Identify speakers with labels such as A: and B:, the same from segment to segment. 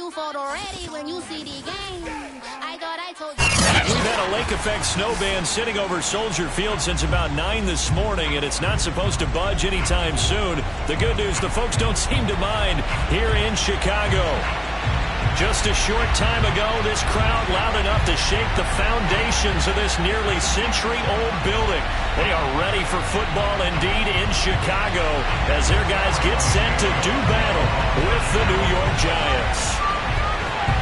A: you photo ready when you see the game. I thought I told you.
B: We've had a lake effect snow band sitting over Soldier Field since about 9 this morning, and it's not supposed to budge anytime soon. The good news, the folks don't seem to mind here in Chicago. Just a short time ago, this crowd loud enough to shake the foundations of this nearly century-old building. They are ready for football indeed in Chicago as their guys get set to do battle with the New York Giants.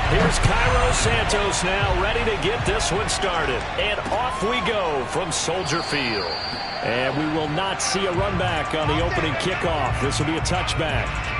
B: Here's Cairo Santos now ready to get this one started. And off we go from Soldier Field. And we will not see a run back on the opening kickoff. This will be a touchback.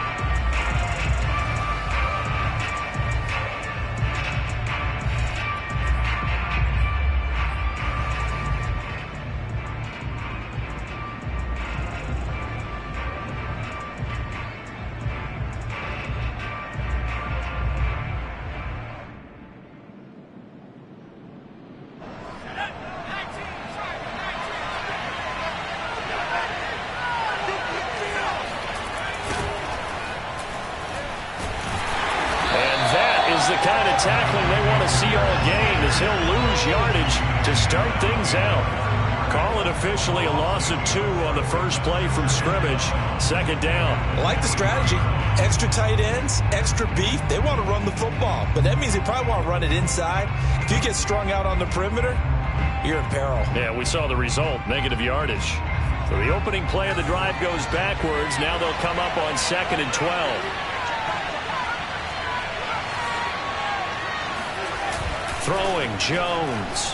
B: The kind of tackling they want to see all game as he'll lose yardage to start things out. Call it officially a loss of 2 on the first play from scrimmage. Second down.
C: I like the strategy. Extra tight ends, extra beef. They want to run the football, but that means they probably want to run it inside. If you get strung out on the perimeter, you're in peril.
B: Yeah, we saw the result, negative yardage. So the opening play of the drive goes backwards. Now they'll come up on 2nd and 12. Throwing Jones.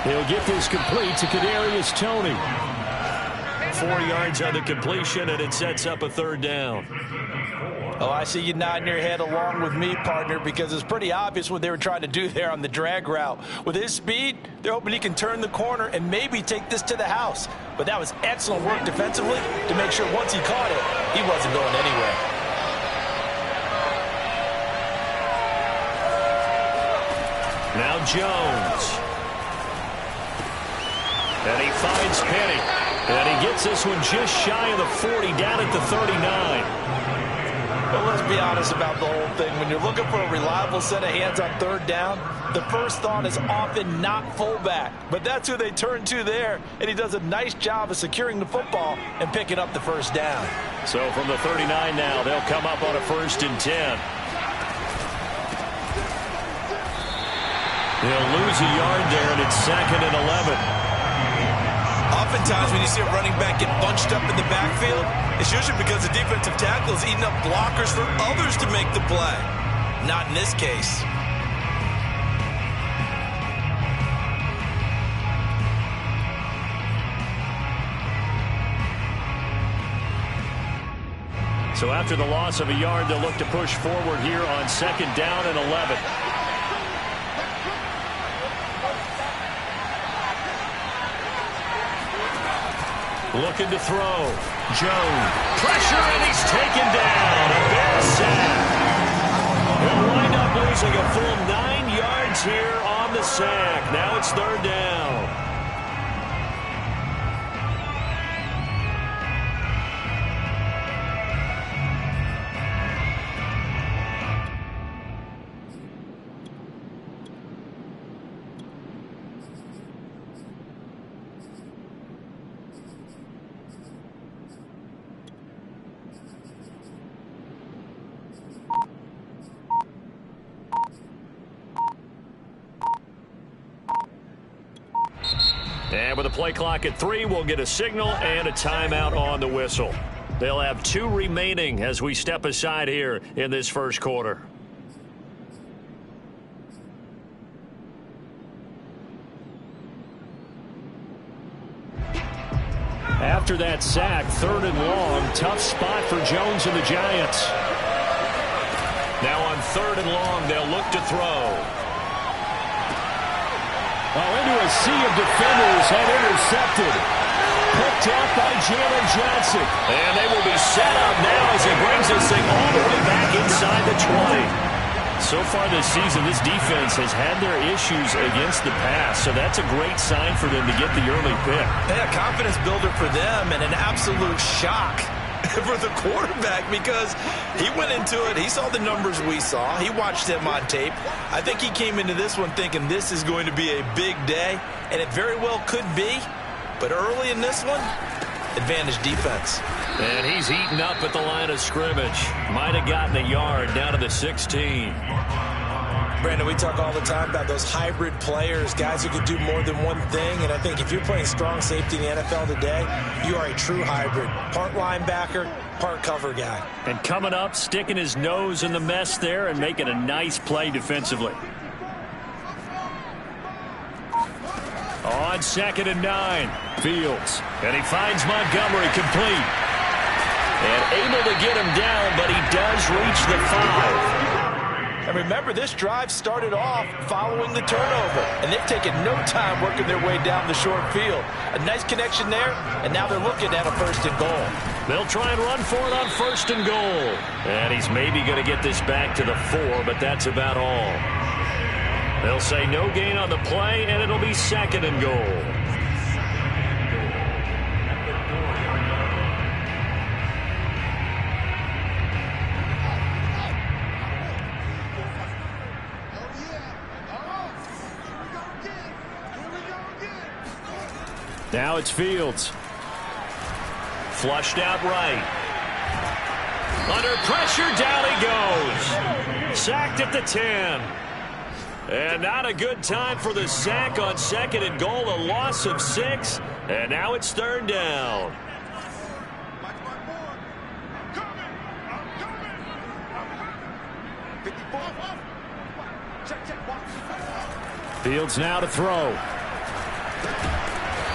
B: He'll get this complete to Kadarius Toney. 4 yards on the completion, and it sets up a third down.
C: Oh, I see you nodding your head along with me, partner, because it's pretty obvious what they were trying to do there on the drag route. With his speed, they're hoping he can turn the corner and maybe take this to the house. But that was excellent work defensively to make sure once he caught it, he wasn't going anywhere.
B: Now Jones. And he finds Penny. And he gets this one just shy of the 40, down at the 39.
C: Well, let's be honest about the whole thing. When you're looking for a reliable set of hands on third down, the first thought is often not fullback. But that's who they turn to there, and he does a nice job of securing the football and picking up the first down.
B: So from the 39 now, they'll come up on a 1st and 10. They'll lose a yard there, and it's 2nd and 11.
C: Oftentimes when you see a running back get bunched up in the backfield, it's usually because the defensive tackle is eating up blockers for others to make the play. Not in this case.
B: So after the loss of a yard, they'll look to push forward here on 2nd down and 11. Looking to throw. Jones. Pressure, and he's taken down. A Bear sack. He'll wind up losing a full 9 yards here on the sack. Now it's 3rd down. And with a play clock at 3, we'll get a signal and a timeout on the whistle. They'll have 2 remaining as we step aside here in this first quarter. After that sack, 3rd and long, tough spot for Jones and the Giants. Now on 3rd and long, they'll look to throw. Into a sea of defenders and intercepted. Picked up by Jalen Johnson. And they will be set up now as he brings this thing all the way back inside the 20. So far this season, this defense has had their issues against the pass, so that's a great sign for them to get the early pick.
C: Yeah, confidence builder for them and an absolute shock for the quarterback because he went into it. He saw the numbers we saw. He watched them on tape. I think he came into this one thinking this is going to be a big day, and it very well could be. But early in this one, advantage defense.
B: And he's heating up at the line of scrimmage. Might have gotten a yard down to the 16.
C: Brandon, we talk all the time about those hybrid players, guys who can do more than one thing. And I think if you're playing strong safety in the NFL today, you are a true hybrid. Part linebacker, part cover guy.
B: And coming up, sticking his nose in the mess there and making a nice play defensively. On 2nd and 9, Fields. And he finds Montgomery complete. And able to get him down, but he does reach the 5.
C: And remember, this drive started off following the turnover, and they've taken no time working their way down the short field. A nice connection there, and now they're looking at a 1st and goal.
B: They'll try and run for it on 1st and goal. And he's maybe going to get this back to the 4, but that's about all. They'll say no gain on the play, and it'll be 2nd and goal. Now it's Fields. Flushed out right. Under pressure, down he goes. Sacked at the 10. And not a good time for the sack on 2nd and goal. A loss of 6. And now it's 3rd down. Fields now to throw.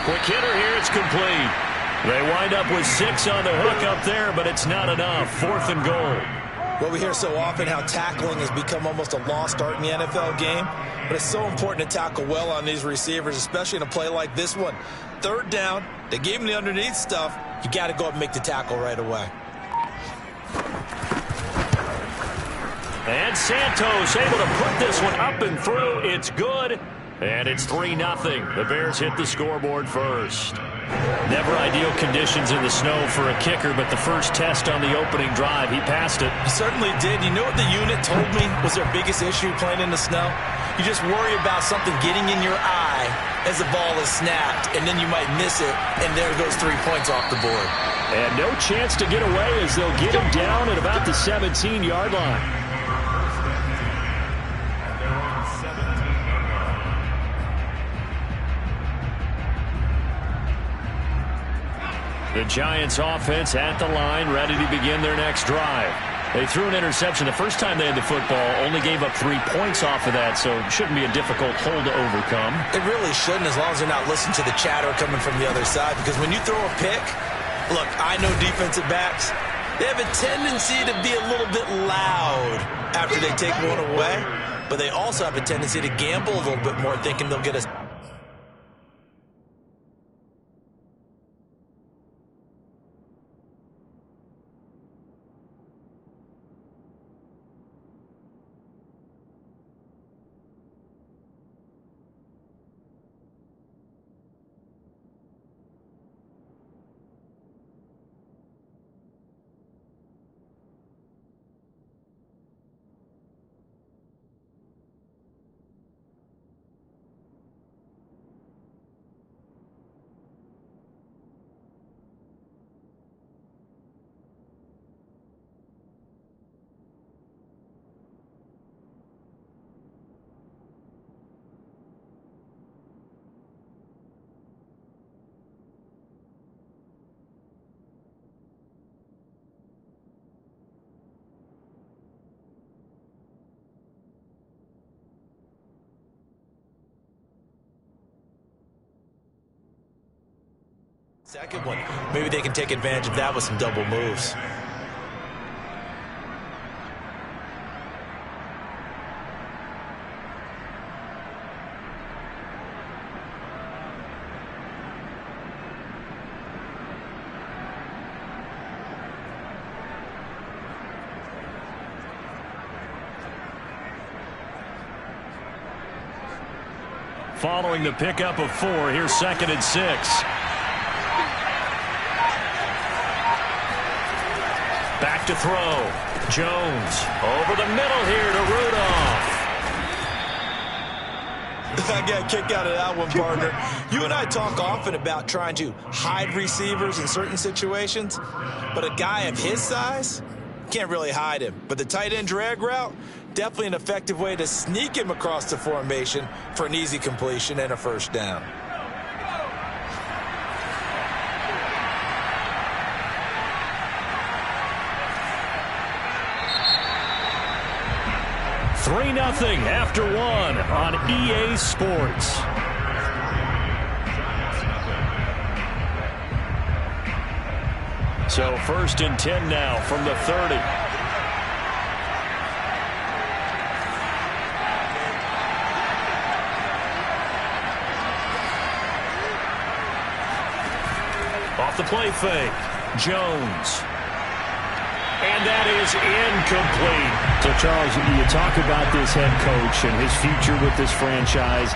B: Quick hitter here, it's complete. They wind up with 6 on the hook up there, but it's not enough. 4th and goal.
C: Well, we hear so often how tackling has become almost a lost art in the NFL game, but it's so important to tackle well on these receivers, especially in a play like this one. 3rd down, they gave him the underneath stuff. You got to go up and make the tackle right away.
B: And Santos able to put this one up and through. It's good. And it's 3-0. The Bears hit the scoreboard first. Never ideal conditions in the snow for a kicker, but the first test on the opening drive, he passed it.
C: He certainly did. You know what the unit told me was their biggest issue playing in the snow? You just worry about something getting in your eye as the ball is snapped, and then you might miss it, and there goes 3 points off the board.
B: And no chance to get away as they'll get him down at about the 17-yard line. The Giants offense at the line, ready to begin their next drive. They threw an interception the first time they had the football, only gave up 3 points off of that, so it shouldn't be a difficult hole to overcome.
C: It really shouldn't, as long as they're not listening to the chatter coming from the other side, because when you throw a pick, look, I know defensive backs, they have a tendency to be a little bit loud after they take one away, but they also have a tendency to gamble a little bit more, thinking they'll get a... Second one, maybe they can take advantage of that with some double moves.
B: Following the pickup of 4, here's 2nd and 6. to throw. Jones over the middle here to Rudolph.
C: I got a kick out of that one, partner. You and I talk often about trying to hide receivers in certain situations, but a guy of his size can't really hide him. But the tight end drag route, definitely an effective way to sneak him across the formation for an easy completion and a first down.
B: Three 0 after one on EA Sports. So 1st and 10 now from the 30. Off the play fake, Jones. And that is incomplete.
D: So, Charles, you talk about this head coach and his future with this franchise.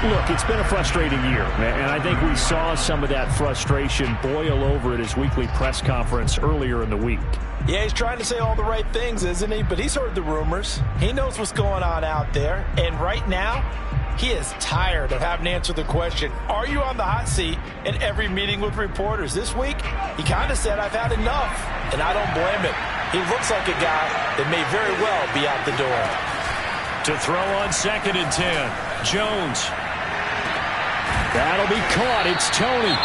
D: Look, it's been a frustrating year, and I think we saw some of that frustration boil over at his weekly press conference earlier in the week.
C: Yeah, he's trying to say all the right things, isn't he? But he's heard the rumors. He knows what's going on out there. And right now, he is tired of having to answer the question, are you on the hot seat in every meeting with reporters? This week, he kind of said, I've had enough, and I don't blame him. He looks like a guy that may very well be out the door.
B: To throw on 2nd and 10, Jones. That'll be caught. It's Tony.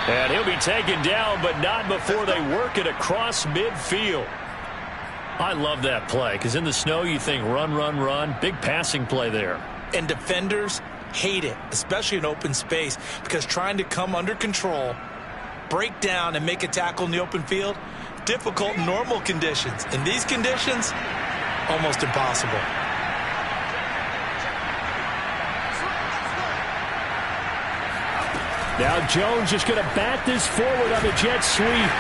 B: And he'll be taken down, but not before they work it across midfield. I love that play, because in the snow you think run, run, run. Big passing play there.
C: And defenders hate it, especially in open space, because trying to come under control, break down, and make a tackle in the open field, difficult in normal conditions. In these conditions, almost impossible.
D: Now Jones just going to bat this forward on the jet sweep.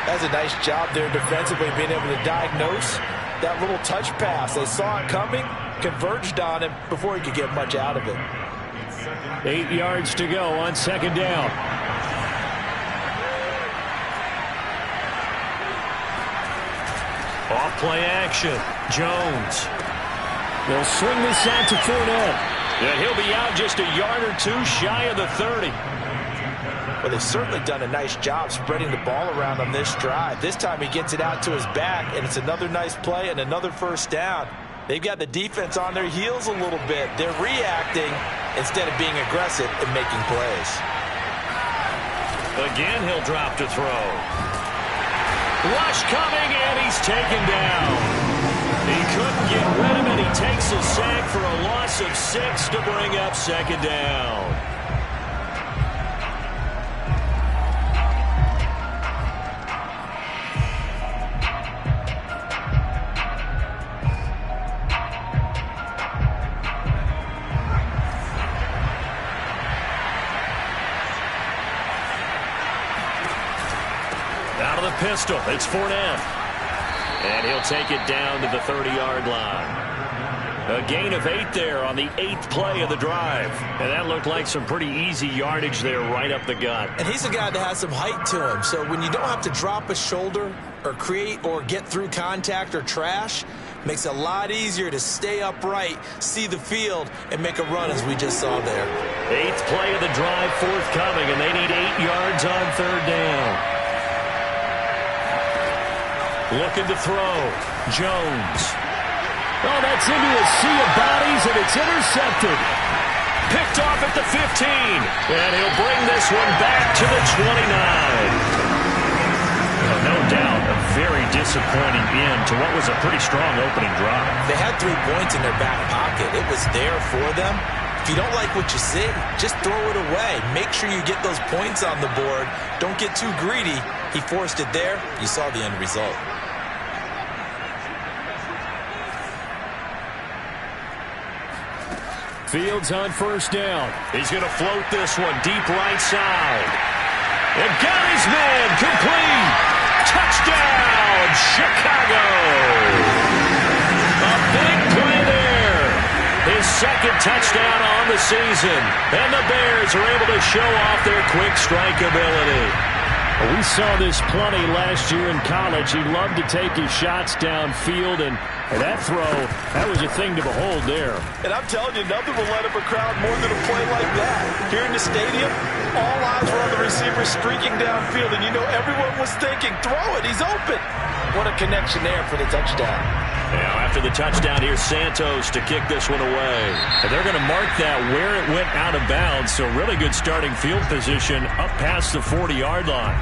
C: That's a nice job there defensively, being able to diagnose that little touch pass. They saw it coming, converged on him before he could get much out of it.
D: 8 yards to go on 2nd down.
B: Off play action, Jones.
D: They'll swing this out to Fournette.
B: And he'll be out just a yard or two shy of the 30.
C: Well, they've certainly done a nice job spreading the ball around on this drive. This time he gets it out to his back, and it's another nice play and another first down. They've got the defense on their heels a little bit. They're reacting instead of being aggressive and making plays.
B: Again, he'll drop to throw. Rush coming, and he's taken down. He couldn't get rid of it. He takes a sack for a loss of 6 to bring up 2nd down. Out of the pistol, it's Fournette. And he'll take it down to the 30-yard line. A gain of 8 there on the 8th play of the drive. And that looked like some pretty easy yardage there right up the gut.
C: And he's a guy that has some height to him. So when you don't have to drop a shoulder or create or get through contact or trash, makes it a lot easier to stay upright, see the field, and make a run as we just saw there.
B: 8th play of the drive forthcoming, and they need 8 yards on 3rd down. Looking to throw. Jones.
D: Oh, that's into a sea of bodies, and it's intercepted.
B: Picked off at the 15. And he'll bring this one back to the 29. No doubt a very disappointing end to what was a pretty strong opening drive.
C: They had 3 points in their back pocket. It was there for them. If you don't like what you see, just throw it away. Make sure you get those points on the board. Don't get too greedy. He forced it there. You saw the end result.
D: Fields on 1st down.
B: He's going to float this one deep right side. And got his man complete. Touchdown, Chicago. A big play there. His 2nd touchdown on the season. And the Bears are able to show off their quick strike ability.
D: We saw this plenty last year in college. He loved to take his shots downfield, and that throw, that was a thing to behold there.
C: And I'm telling you, nothing will light up a crowd more than a play like that. Here in the stadium, all eyes were on the receiver streaking downfield, and you know everyone was thinking, throw it, he's open. What a connection there for the touchdown.
B: Now after the touchdown, here's Santos to kick this one away. And they're going to mark that where it went out of bounds, so really good starting field position up past the 40-yard line.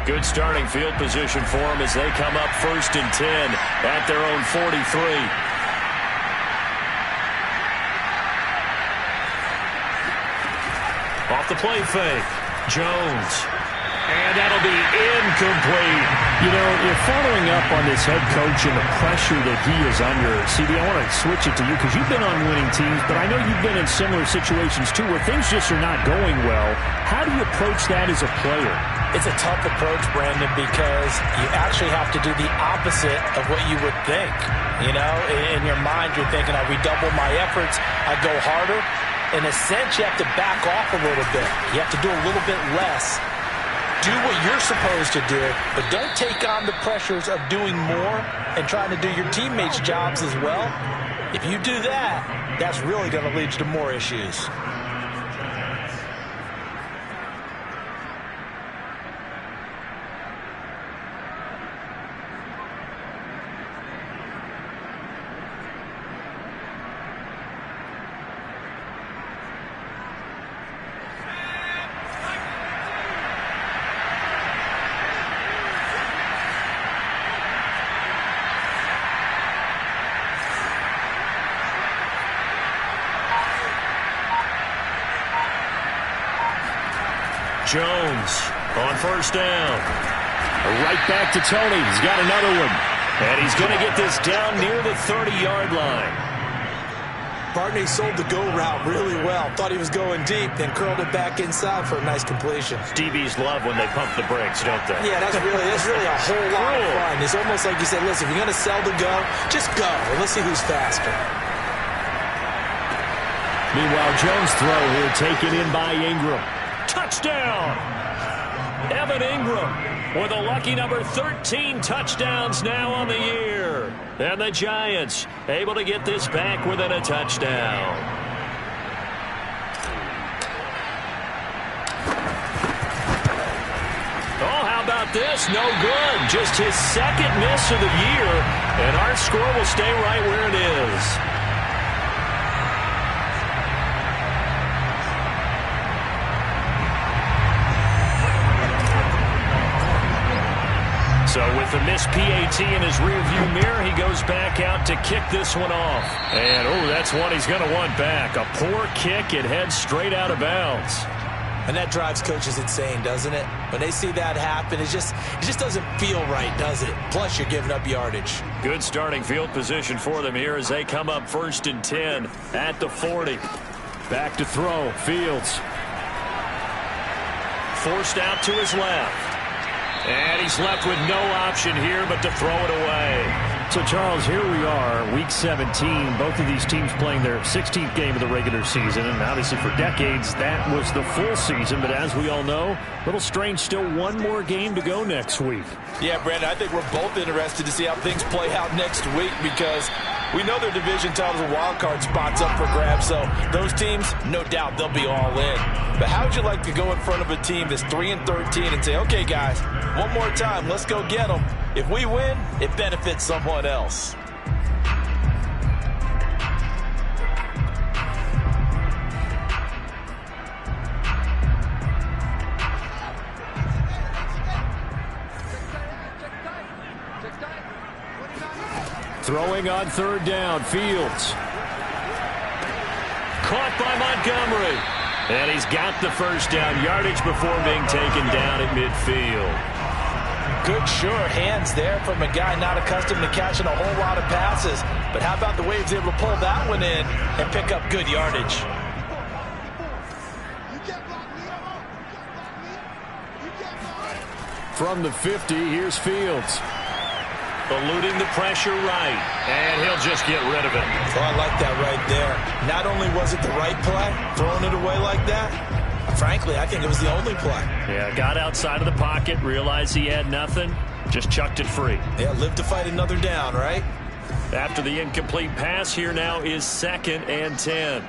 B: Good starting field position for them as they come up 1st and 10 at their own 43. Off the play fake, Jones. And that'll be incomplete.
D: You know, you're following up on this head coach and the pressure that he is under. CD, I want to switch it to you because you've been on winning teams, but I know you've been in similar situations too where things just are not going well. How do you approach that as a player?
C: It's a tough approach, Brandon, because you actually have to do the opposite of what you would think. You know, in your mind, you're thinking, I redouble my efforts, I go harder. In a sense, you have to back off a little bit. You have to do a little bit less. Do what you're supposed to do, but don't take on the pressures of doing more and trying to do your teammates' jobs as well. If you do that, that's really going to lead to more issues.
B: Jones on 1st down.
D: Right back to Tony. He's got another one.
B: And he's going to get this down near the 30-yard line.
C: Barney sold the go route really well. Thought he was going deep, then curled it back inside for a nice completion.
B: DBs love when they pump the brakes, don't they?
C: Yeah, that's really a whole lot of fun. It's almost like you said, listen, if you're going to sell the go, just go. And let's see who's faster.
D: Meanwhile, Jones' throw here taken in by Ingram.
B: Touchdown! Evan Ingram with a lucky number 13 touchdowns now on the year. And the Giants able to get this back within a touchdown. Oh, how about this? No good. Just his 2nd miss of the year. And our score will stay right where it is. So with the missed PAT in his rearview mirror, he goes back out to kick this one off. And, oh, that's one he's going to want back. A poor kick. It heads straight out of bounds.
C: And that drives coaches insane, doesn't it? When they see that happen, it just doesn't feel right, does it? Plus, you're giving up yardage.
B: Good starting field position for them here as they come up 1st and 10 at the 40.
D: Back to throw. Fields.
B: Forced out to his left. And he's left with no option here but to throw it away.
D: So, Charles, here we are, Week 17. Both of these teams playing their 16th game of the regular season. And obviously for decades, that was the full season. But as we all know, a little strange, still one more game to go next week.
C: Yeah, Brandon, I think we're both interested to see how things play out next week because we know their division titles and wild card spots up for grabs. So those teams, no doubt, they'll be all in. But how would you like to go in front of a team that's 3-13 and say, okay, guys, one more time, let's go get them. If we win, it benefits someone else.
D: Throwing on 3rd down, Fields.
B: Caught by Montgomery. And he's got the 1st down yardage before being taken down at midfield.
C: Good, sure hands there from a guy not accustomed to catching a whole lot of passes. But how about the way he was able to pull that one in and pick up good yardage?
D: From the 50, here's Fields.
B: Eluding the pressure right. And he'll just get rid of it.
C: Oh, I like that right there. Not only was it the right play, throwing it away like that, frankly, I think it was the only play.
B: Yeah, got outside of the pocket, realized he had nothing, just chucked it free.
C: Yeah, live to fight another down, right?
B: After the incomplete pass, here now is 2nd and 10.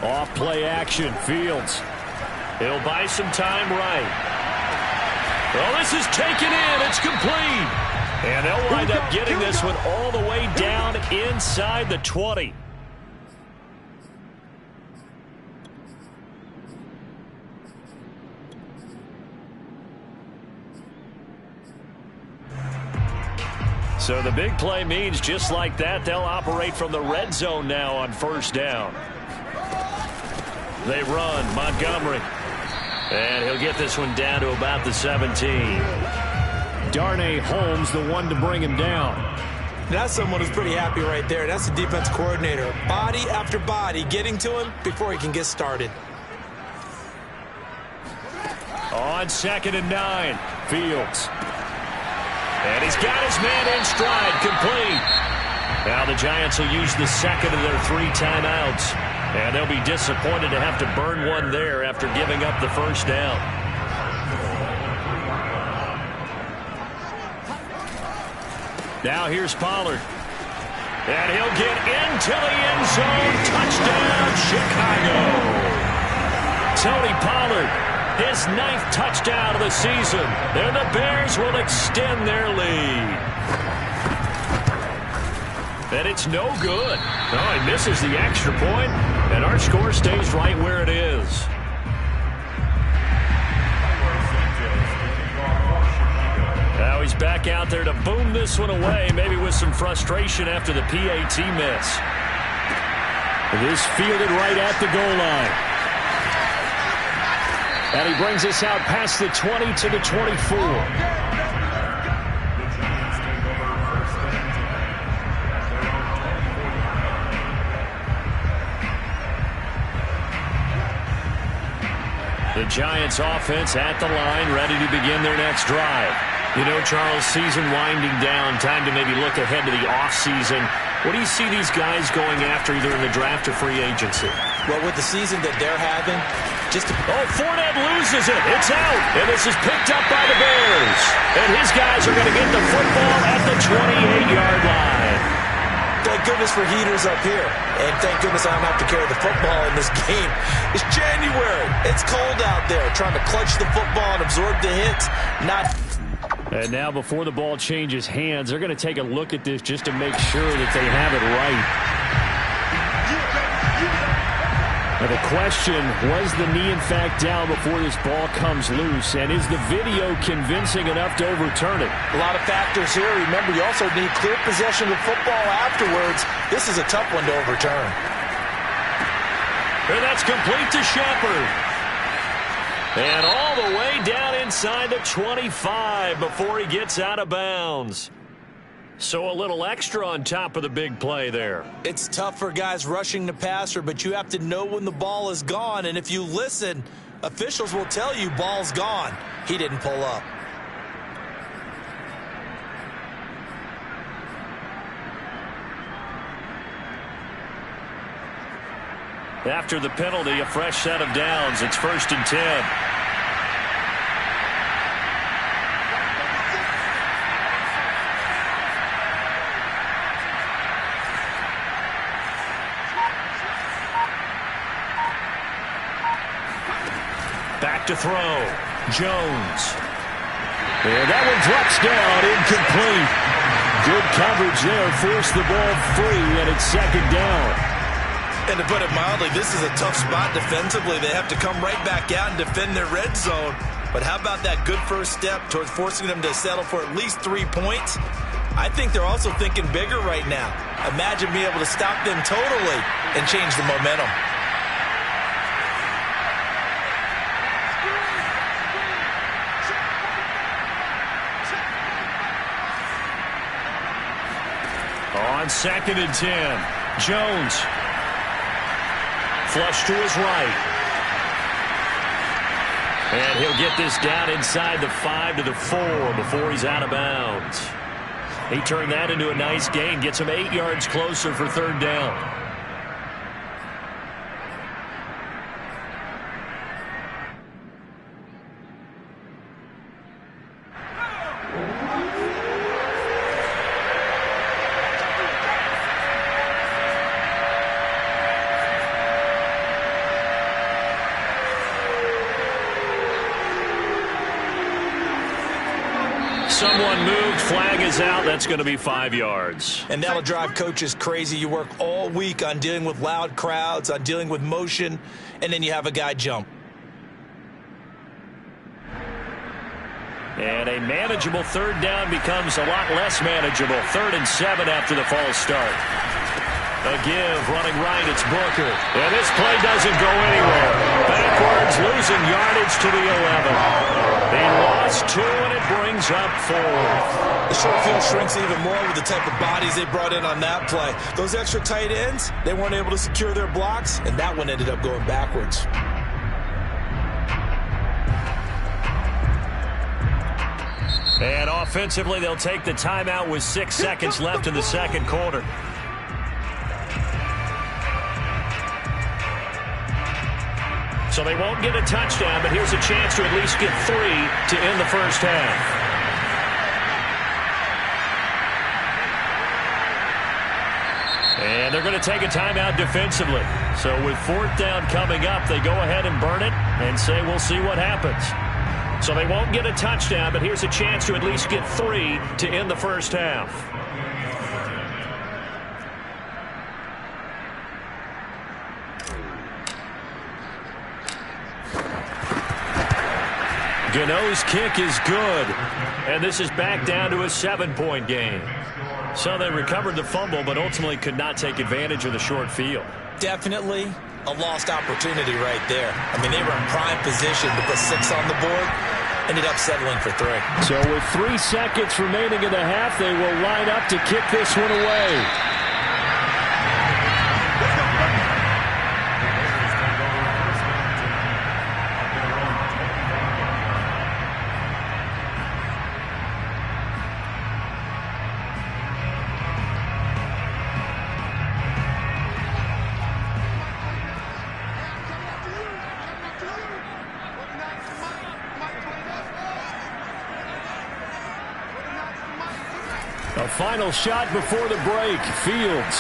B: Off play action, Fields. He'll buy some time right. Well, this is taken in. It's complete. And they'll wind up getting this one all the way down inside the 20. So the big play means just like that, they'll operate from the red zone now on 1st down. They run, Montgomery. And he'll get this one down to about the 17.
D: Darnay Holmes, the one to bring him down.
C: That's someone who's pretty happy right there. That's the defense coordinator. Body after body getting to him before he can get started.
B: On 2nd and 9, Fields. And he's got his man in stride, complete. Now the Giants will use the 2nd of their 3 timeouts. And they'll be disappointed to have to burn one there after giving up the 1st down. Now here's Pollard. And he'll get into the end zone. Touchdown, Chicago. Tony Pollard, his 9th touchdown of the season. And the Bears will extend their lead. And it's no good. Oh, he misses the extra point, and our score stays right where it is. Now he's back out there to boom this one away, maybe with some frustration after the PAT miss.
D: This fielded right at the goal line. And he brings us out past the 20 to the 24.
B: The Giants offense at the line, ready to begin their next drive. You know, Charles, season winding down, time to maybe look ahead to the offseason. What do you see these guys going after either in the draft or free agency?
C: Well, with the season that they're having,
B: Fournette loses it. It's out. And this is picked up by the Bears. And his guys are going to get the football at the 28-yard line.
C: Thank goodness for heaters up here. And thank goodness I don't have to carry the football in this game. It's January. It's cold out there. Trying to clutch the football and absorb the hits.
D: And now before the ball changes hands, they're going to take a look at this just to make sure that they have it right. Now the question, was the knee in fact down before this ball comes loose? And is the video convincing enough to overturn it?
C: A lot of factors here. Remember, you also need clear possession of football afterwards. This is a tough one to overturn.
B: And that's complete to Shepard. And all the way down inside the 25 before he gets out of bounds. So a little extra on top of the big play there.
C: It's tough for guys rushing the passer, but you have to know when the ball is gone. And if you listen, officials will tell you ball's gone. He didn't pull up.
B: After the penalty, a fresh set of downs. It's 1st and 10. Back to throw. Jones.
D: And that one drops down, incomplete. Good coverage there, forced the ball free, and it's 2nd down.
C: And to put it mildly, this is a tough spot defensively. They have to come right back out and defend their red zone. But how about that good first step towards forcing them to settle for at least 3 points? I think they're also thinking bigger right now. Imagine being able to stop them totally and change the momentum.
B: On 2nd and 10, Jones. Flush to his right. And he'll get this down inside the 5 to the 4 before he's out of bounds. He turned that into a nice gain, gets him 8 yards closer for third down. Someone moved, flag is out. That's going to be 5 yards.
C: And that'll drive coaches crazy. You work all week on dealing with loud crowds, on dealing with motion, and then you have a guy jump.
B: And a manageable third down becomes a lot less manageable. 3rd and 7 after the false start. A give, running right, it's Booker. And this play doesn't go anywhere. Backwards, losing yardage to the 11. They lost 2, and it brings up 4.
C: The short field shrinks even more with the type of bodies they brought in on that play. Those extra tight ends, they weren't able to secure their blocks, and that one ended up going backwards.
B: And offensively, they'll take the timeout with 6 seconds left in the second quarter. So they won't get a touchdown, but here's a chance to at least get 3 to end the first half. And they're going to take a timeout defensively. So with 4th down coming up, they go ahead and burn it and say we'll see what happens. So they won't get a touchdown, but here's a chance to at least get 3 to end the first half. Gano's kick is good. And this is back down to a 7-point game. So they recovered the fumble, but ultimately could not take advantage of the short field.
C: Definitely a lost opportunity right there. I mean, they were in prime position to put 6 on the board. Ended up settling for 3.
D: So with 3 seconds remaining in the half, they will line up to kick this one away. A final shot before the break. Fields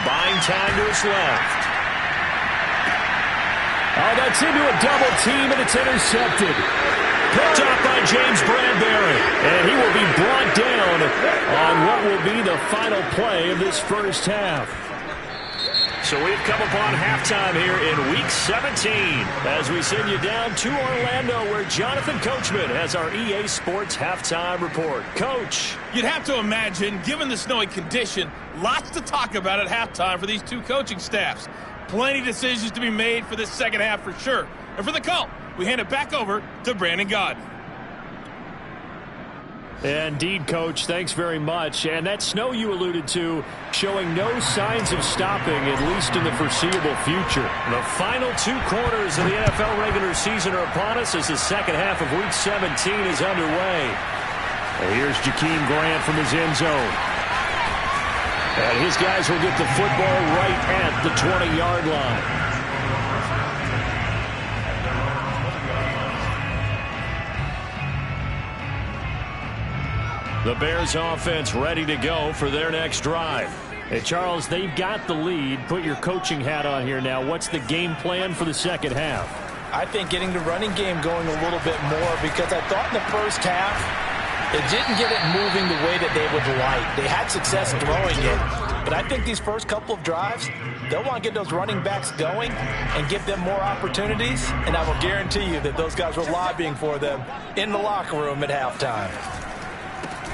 D: buying time to his left. Oh, that's into a double team, and it's intercepted. Picked up by James Bradbury. And he will be brought down on what will be the final play of this first half.
B: So we've come upon halftime here in Week 17 as we send you down to Orlando where Jonathan Coachman has our EA Sports Halftime Report. Coach.
E: You'd have to imagine, given the snowy condition, lots to talk about at halftime for these two coaching staffs. Plenty of decisions to be made for this second half for sure. And for the call, we hand it back over to Brandon Gaudin.
D: Indeed, Coach. Thanks very much. And that snow you alluded to showing no signs of stopping, at least in the foreseeable future.
B: The final 2 quarters of the NFL regular season are upon us as the second half of Week 17 is underway.
D: And here's Jakeem Grant from his end zone. And his guys will get the football right at the 20-yard line.
B: The Bears offense ready to go for their next drive.
D: Hey, Charles, they've got the lead. Put your coaching hat on here now. What's the game plan for the second half?
C: I think getting the running game going a little bit more because I thought in the first half it didn't get it moving the way that they would like. They had success throwing it. But I think these first couple of drives, they'll want to get those running backs going and give them more opportunities. And I will guarantee you that those guys were lobbying for them in the locker room at halftime.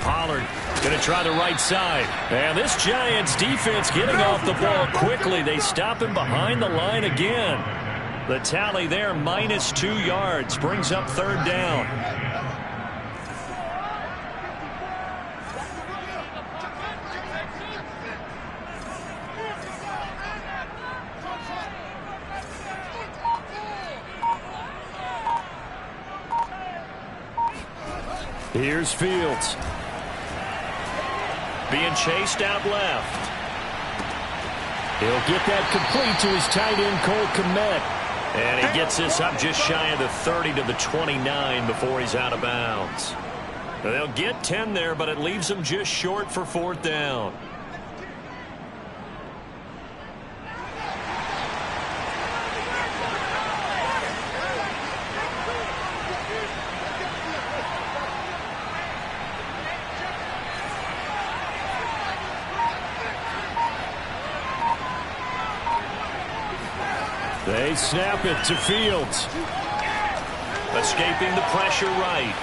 B: Pollard going to try the right side. And this Giants defense getting off the ball quickly. They stop him behind the line again. The tally there, minus 2 yards, brings up third down. Here's Fields. Being chased out left. He'll get that complete to his tight end, Cole Kmet. And he gets this up just shy of the 30 to the 29 before he's out of bounds. They'll get 10 there, but it leaves them just short for 4th down. They snap it to Fields. Escaping the pressure right.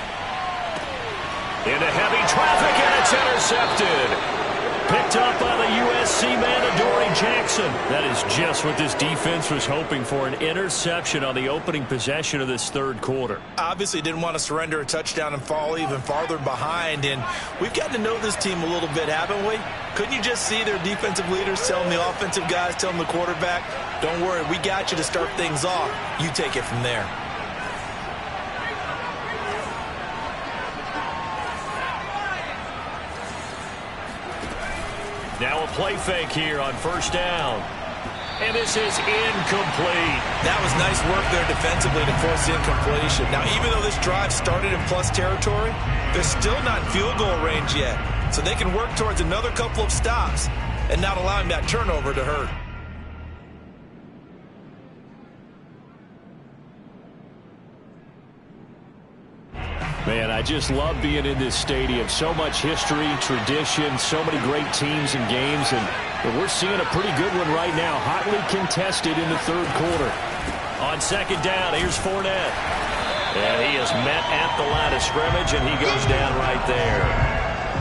B: Into heavy traffic, and it's intercepted. Picked up by the USC man, Adoree Jackson. That is just what this defense was hoping for, an interception on the opening possession of this 3rd quarter.
C: Obviously didn't want to surrender a touchdown and fall even farther behind, and we've gotten to know this team a little bit, haven't we? Couldn't you just see their defensive leaders telling the offensive guys, telling the quarterback, don't worry, we got you to start things off. You take it from there.
B: Now a play fake here on 1st down. And this is incomplete.
C: That was nice work there defensively to force the incompletion. Now, even though this drive started in plus territory, they're still not in field goal range yet. So they can work towards another couple of stops and not allowing that turnover to hurt.
D: Man, I just love being in this stadium. So much history, tradition, so many great teams and games, and we're seeing a pretty good one right now. Hotly contested in the 3rd quarter.
B: On 2nd down, here's Fournette. And he is met at the line of scrimmage, and he goes down right there.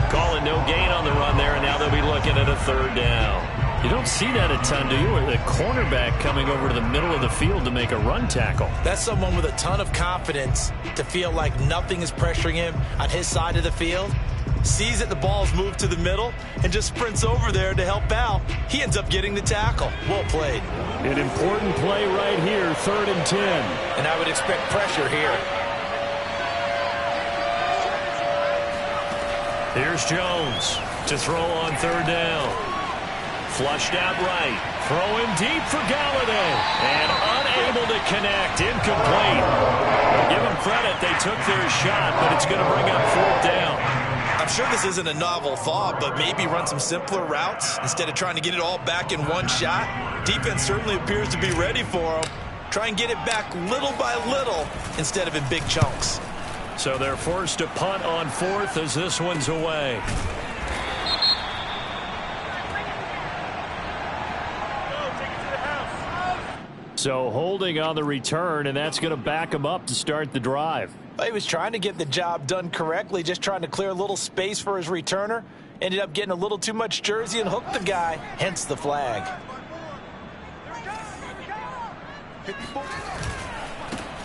B: Calling no gain on the run there, and now they'll be looking at a 3rd down.
D: You don't see that a ton, do you? The cornerback coming over to the middle of the field to make a run tackle.
C: That's someone with a ton of confidence to feel like nothing is pressuring him on his side of the field. Sees that the ball's moved to the middle and just sprints over there to help out. He ends up getting the tackle. Well played.
D: An important play right here, 3rd and 10.
C: And I would expect pressure here.
B: Here's Jones to throw on 3rd down. Flushed out right. Throwing deep for Galladay. And unable to connect. Incomplete. Well, give them credit. They took their shot, but it's going to bring up 4th down.
C: I'm sure this isn't a novel thought, but maybe run some simpler routes instead of trying to get it all back in one shot. Defense certainly appears to be ready for them. Try and get it back little by little instead of in big chunks.
B: So they're forced to punt on 4th as this one's away.
D: So holding on the return, and that's going to back him up to start the drive.
C: He was trying to get the job done correctly, just trying to clear a little space for his returner. Ended up getting a little too much jersey and hooked the guy, hence the flag.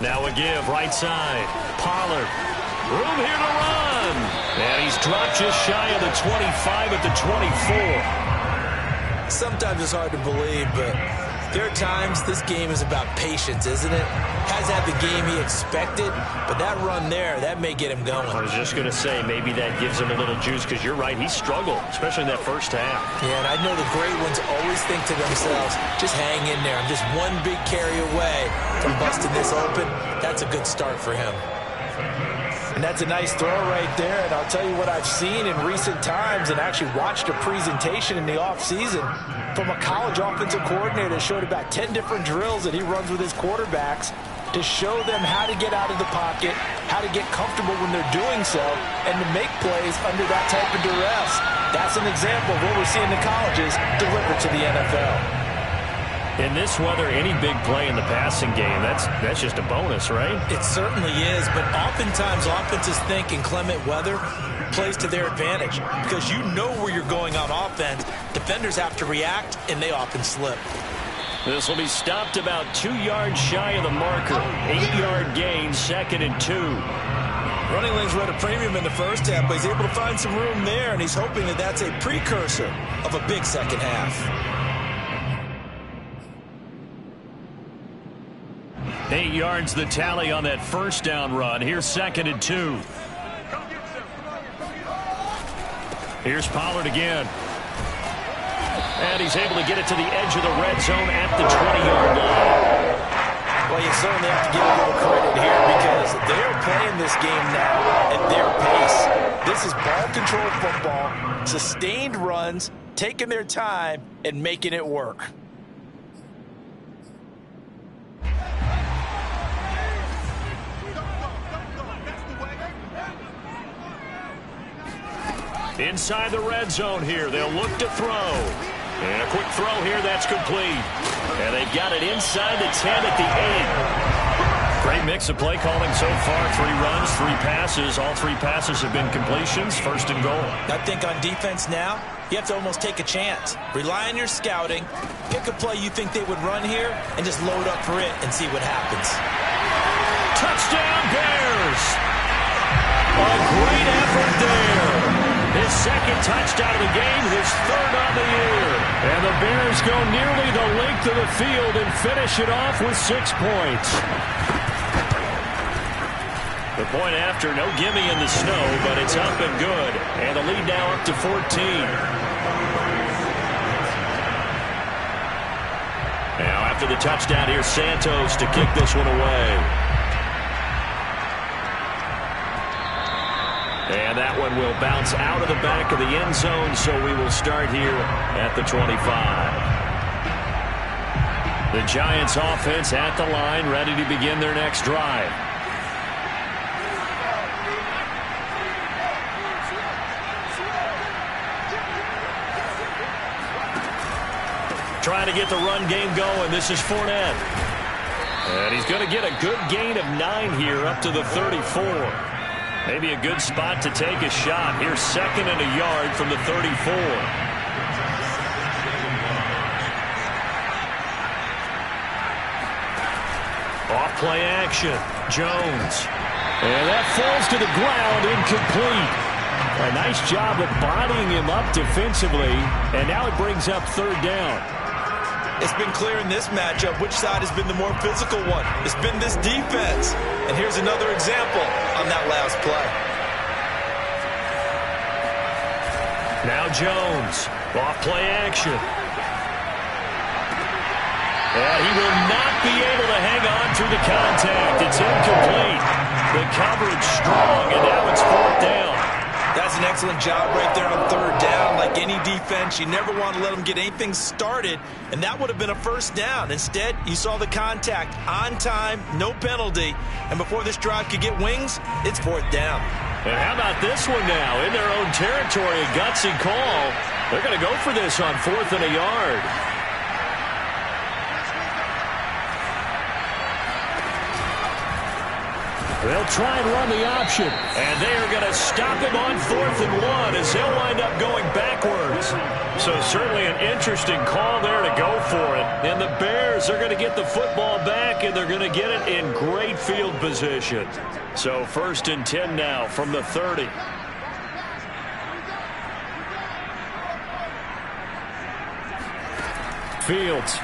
B: Now a give, right side. Pollard. Room here to run. And he's dropped just shy of the 25 at the 24.
C: Sometimes it's hard to believe, but there are times this game is about patience, isn't it? Has had the game he expected, but that run there, that may get him going.
B: I was just going to say, maybe that gives him a little juice, because you're right, he struggled, especially in that 1st half.
C: Yeah, and I know the great ones always think to themselves, just hang in there. I'm just one big carry away from busting this open. That's a good start for him. And that's a nice throw right there, and I'll tell you what I've seen in recent times and actually watched a presentation in the offseason from a college offensive coordinator that showed about 10 different drills that he runs with his quarterbacks to show them how to get out of the pocket, how to get comfortable when they're doing so, and to make plays under that type of duress. That's an example of what we're seeing the colleges deliver to the NFL.
B: In this weather, any big play in the passing game, that's just a bonus, right?
C: It certainly is, but oftentimes offenses think in clement weather plays to their advantage because you know where you're going on offense. Defenders have to react, and they often slip.
B: This will be stopped about 2 yards shy of the marker. 8-yard gain, 2nd and 2.
C: Running lanes were at a premium in the first half, but he's able to find some room there, and he's hoping that that's a precursor of a big second half.
B: 8 yards the tally on that 1st down run. Here's 2nd and 2. Here's Pollard again. And he's able to get it to the edge of the red zone at the 20-yard line.
C: Well, you certainly have to give a little credit here because they're playing this game now at their pace. This is ball control football, sustained runs, taking their time, and making it work.
B: Inside the red zone here, they'll look to throw. And a quick throw here, that's complete. And they've got it inside the 10 at the 8. Great mix of play calling so far. 3 runs, 3 passes. All 3 passes have been completions. First and goal.
C: I think on defense now, you have to almost take a chance. Rely on your scouting. Pick a play you think they would run here and just load up for it and see what happens.
B: Touchdown, Bears! A great effort there. His second touchdown of the game, his 3rd on the year. And the Bears go nearly the length of the field and finish it off with 6 points. The point after, no gimme in the snow, but it's up and good. And the lead now up to 14. Now after the touchdown, here's Santos to kick this one away. And that one will bounce out of the back of the end zone, so we will start here at the 25. The Giants offense at the line, ready to begin their next drive. Trying to get the run game going. This is Fournette. And he's going to get a good gain of 9 here up to the 34. Maybe a good spot to take a shot. Here's 2nd and a yard from the 34. Off play action. Jones. And that falls to the ground, incomplete. A nice job of bodying him up defensively. And now it brings up 3rd down.
C: It's been clear in this matchup which side has been the more physical one. It's been this defense. And here's another example on that last play.
B: Now Jones. Off play action. And he will not be able to hang on through the contact. It's incomplete. The coverage strong, and now it's 4th down.
C: That's an excellent job right there on 3rd down. Like any defense, you never want to let them get anything started, and that would have been a 1st down. Instead, you saw the contact on time, no penalty, and before this drive could get wings, it's 4th down.
B: And how about this one now? In their own territory, a gutsy call. They're going to go for this on 4th and a yard. They'll try and run the option. And they are going to stop him on 4th and 1 as he'll wind up going backwards. So certainly an interesting call there to go for it. And the Bears are going to get the football back, and they're going to get it in great field position. So 1st and 10 now from the 30. Fields.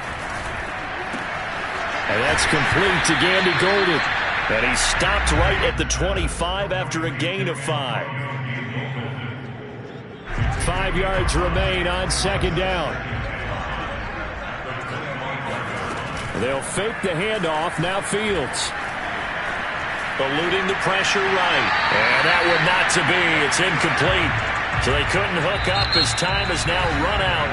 B: And that's complete to Gandy Golden. And he stopped right at the 25 after a gain of 5. 5 yards remain on 2nd down. They'll fake the handoff. Now Fields. Eluding the pressure right. And that would not to be. It's incomplete. So they couldn't hook up as time has now run out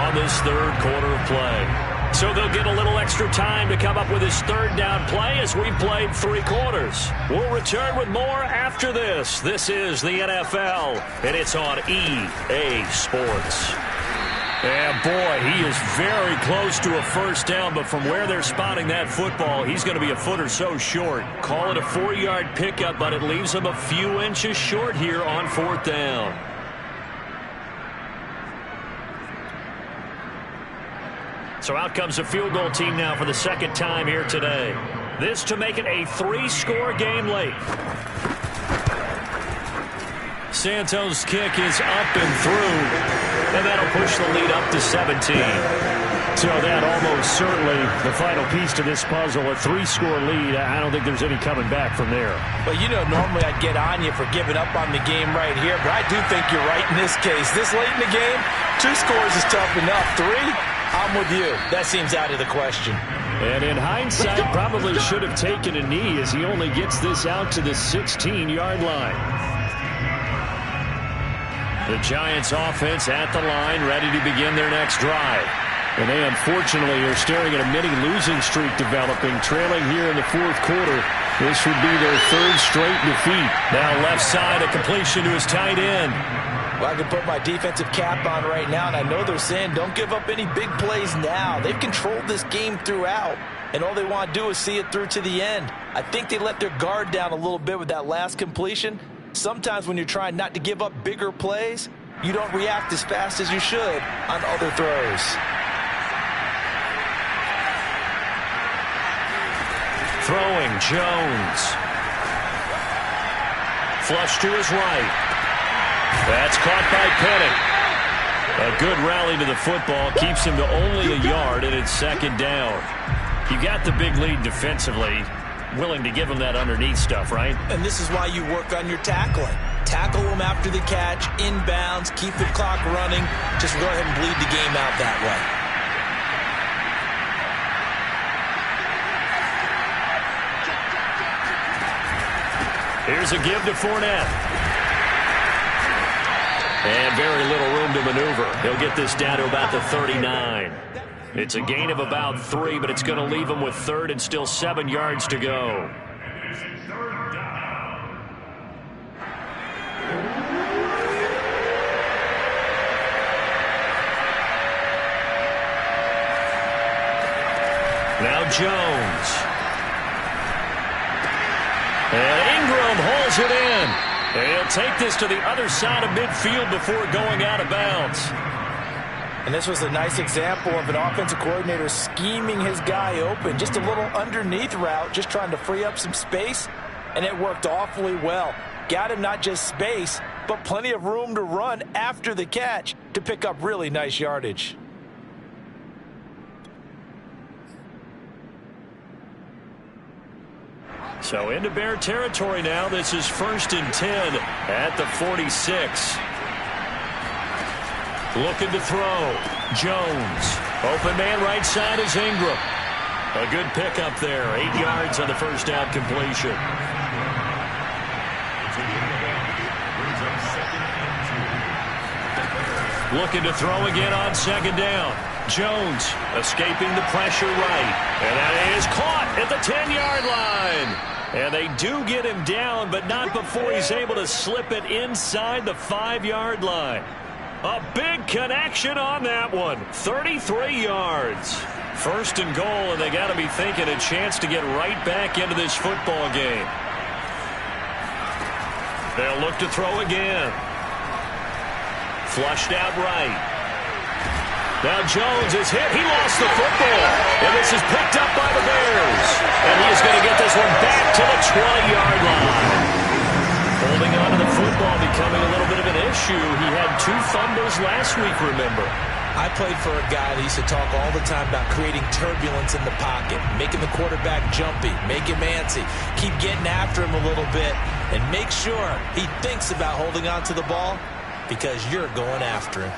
B: on this 3rd quarter of play. So they'll get a little extra time to come up with his 3rd down play as we've played 3 quarters. We'll return with more after this. This is the NFL, and it's on EA Sports. And boy, he is very close to a 1st down, but from where they're spotting that football, he's going to be a foot or so short. Call it a 4-yard pickup, but it leaves him a few inches short here on 4th down. So out comes the field goal team now for the 2nd time here today. This to make it a 3-score game late. Santos' kick is up and through, and that'll push the lead up to 17.
D: So that almost certainly the final piece to this puzzle, a 3-score lead. I don't think there's any coming back from there.
C: Well, you know, normally I'd get on you for giving up on the game right here, but I do think you're right in this case. This late in the game, 2 scores is tough enough. 3, I'm with you. That seems out of the question.
D: And in hindsight, probably should have taken a knee as he only gets this out to the 16-yard line.
B: The Giants offense at the line, ready to begin their next drive.
D: And they unfortunately are staring at a mini losing streak developing, trailing here in the 4th quarter. This would be their 3rd straight defeat.
B: Now left side, a completion to his tight end.
C: Well, I can put my defensive cap on right now, and I know they're saying don't give up any big plays now. They've controlled this game throughout, and all they want to do is see it through to the end. I think they let their guard down a little bit with that last completion. Sometimes when you're trying not to give up bigger plays, you don't react as fast as you should on other throws.
B: Throwing, Jones. Flush to his right. That's caught by Penning. A good rally to the football keeps him to only a yard, and it's 2nd down. You got the big lead defensively. Willing to give him that underneath stuff, right?
C: And this is why you work on your tackling. Tackle them after the catch, inbounds, keep the clock running. Just go ahead and bleed the game out that way.
B: Here's a give to Fournette. And very little room to maneuver. He'll get this down to about the 39. It's a gain of about 3, but it's going to leave him with 3rd and still 7 yards to go. Now Jones. And Ingram holds it in. And he'll take this to the other side of midfield before going out of bounds.
C: And this was a nice example of an offensive coordinator scheming his guy open. Just a little underneath route, just trying to free up some space. And it worked awfully well. Got him not just space, but plenty of room to run after the catch to pick up really nice yardage.
B: So into Bear territory now. This is 1st and 10 at the 46. Looking to throw. Jones. Open man right side is Ingram. A good pickup there. 8 yards on the first down completion. Looking to throw again on 2nd down. Jones escaping the pressure right. And that is caught at the 10-yard line. And they do get him down, but not before he's able to slip it inside the 5-yard line. A big connection on that one. 33 yards. 1st and goal, and they got to be thinking a chance to get right back into this football game. They'll look to throw again. Flushed out right. Now Jones is hit. He lost the football. And this is picked up by the Bears. And he is going to get this one back to the 20-yard line. Holding on to the football becoming a little bit of an issue. He had 2 fumbles last week, remember.
C: I played for a guy that used to talk all the time about creating turbulence in the pocket, making the quarterback jumpy, make him antsy, keep getting after him a little bit, and make sure he thinks about holding on to the ball because you're going after him.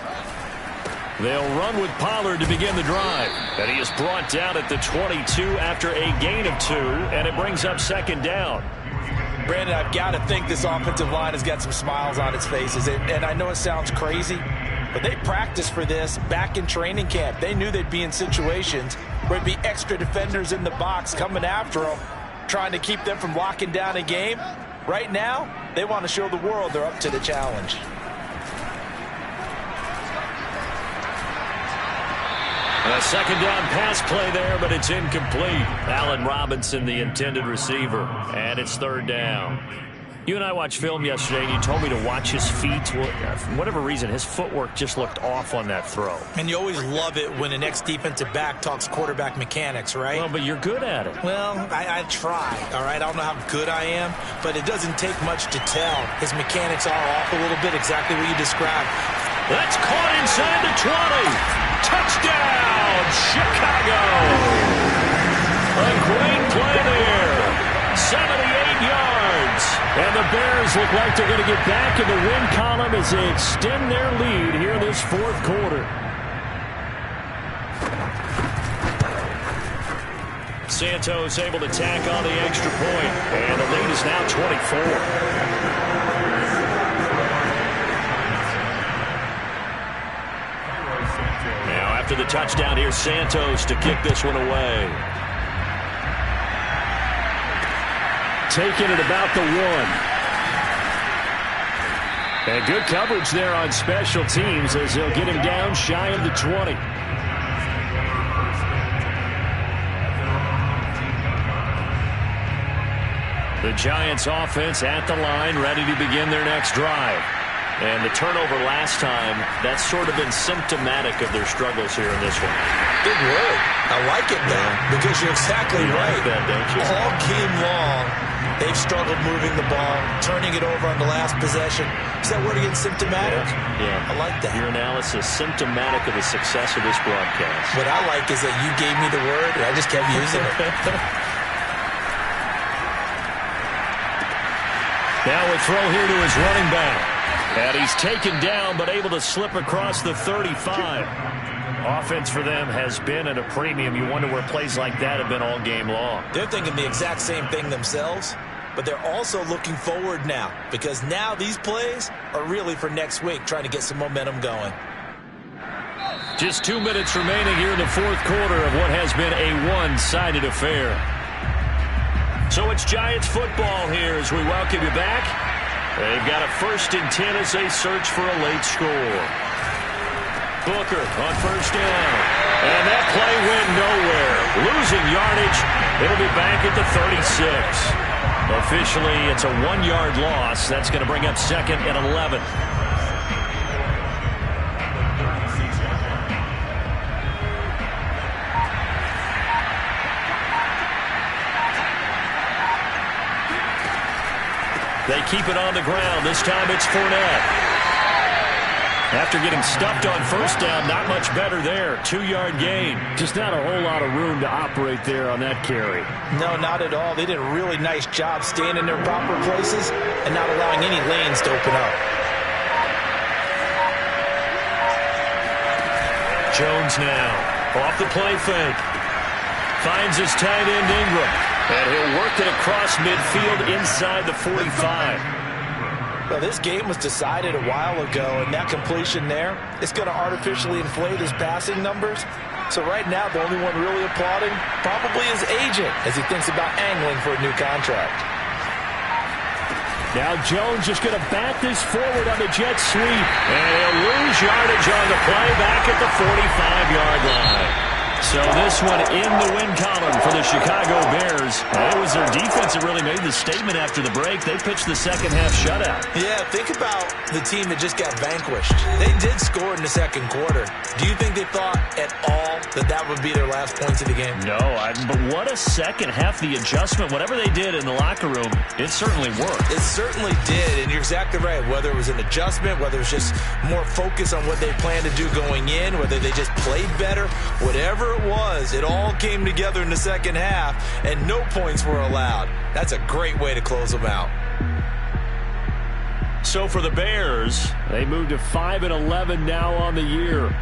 B: They'll run with Pollard to begin the drive. And he is brought down at the 22 after a gain of 2, and it brings up 2nd down.
C: Brandon, I've got to think this offensive line has got some smiles on its faces. And I know it sounds crazy, but they practiced for this back in training camp. They knew they'd be in situations where there'd be extra defenders in the box coming after them, trying to keep them from locking down a game. Right now, they want to show the world they're up to the challenge.
B: A 2nd down pass play there, but it's incomplete. Allen Robinson, the intended receiver, and it's 3rd down. You and I watched film yesterday, and you told me to watch his feet. For whatever reason, his footwork just looked off on that throw.
C: And you always love it when an ex-defensive back talks quarterback mechanics, right?
B: Well, but you're good at it.
C: Well, I try, all right? I don't know how good I am, but it doesn't take much to tell. His mechanics are off a little bit, exactly what you described.
B: That's caught inside the 20. Touchdown, Chicago. A great play there. 78 yards. And the Bears look like they're going to get back in the win column as they extend their lead here in this fourth quarter. Santos able to tack on the extra point. And the lead is now 24. Now after the touchdown, here's Santos to kick this one away. Taking it about the 1. And good coverage there on special teams as they'll get him down shy of the 20. The Giants offense at the line, ready to begin their next drive. And the turnover last time, that's sort of been symptomatic of their struggles here in this one.
C: Big word. I like it now because you're exactly right.
B: Like that, don't you?
C: All game long, they've struggled moving the ball, turning it over on the last possession. Is that word again, symptomatic?
B: Yeah.
C: I like that.
B: Your analysis, symptomatic of the success of this broadcast.
C: What I like is that you gave me the word, and I just kept using it.
B: Now a throw here to his running back. And he's taken down, but able to slip across the 35. Offense for them has been at a premium. You wonder where plays like that have been all game long.
C: They're thinking the exact same thing themselves, but they're also looking forward now because now these plays are really for next week, trying to get some momentum going.
B: Just 2 minutes remaining here in the fourth quarter of what has been a one-sided affair. So it's Giants football here as we welcome you back. They've got a 1st and 10 as they search for a late score. Booker on 1st down. And that play went nowhere. Losing yardage. It'll be back at the 36. Officially, it's a 1-yard loss. That's going to bring up 2nd and 11. They keep it on the ground. This time it's Fournette. After getting stuffed on 1st down, not much better there. 2-yard gain. Just not a whole lot of room to operate there on that carry.
C: No, not at all. They did a really nice job staying in their proper places and not allowing any lanes to open up.
B: Jones now off the play fake. Finds his tight end Ingram. And he'll work it across midfield inside the 45.
C: Well, this game was decided a while ago, and that completion there, it's going to artificially inflate his passing numbers. So right now, the only one really applauding probably his agent as he thinks about angling for a new contract.
B: Now Jones just going to bat this forward on the jet sweep. And he'll lose yardage on the play back at the 45-yard line. So this one in the win column for the Chicago Bears. It was their defense that really made the statement after the break. They pitched the second-half shutout.
C: Yeah, think about the team that just got vanquished. They did score in the second quarter. Do you think they thought at all that that would be their last points of the game?
B: No, but what a second half. The adjustment, whatever they did in the locker room, it certainly worked.
C: It certainly did, and you're exactly right. Whether it was an adjustment, whether it was just more focus on what they planned to do going in, whether they just played better, whatever it was, it all came together in the second half, and no points were allowed. That's a great way to close them out.
B: So for the Bears, they move to 5-11 now on the year.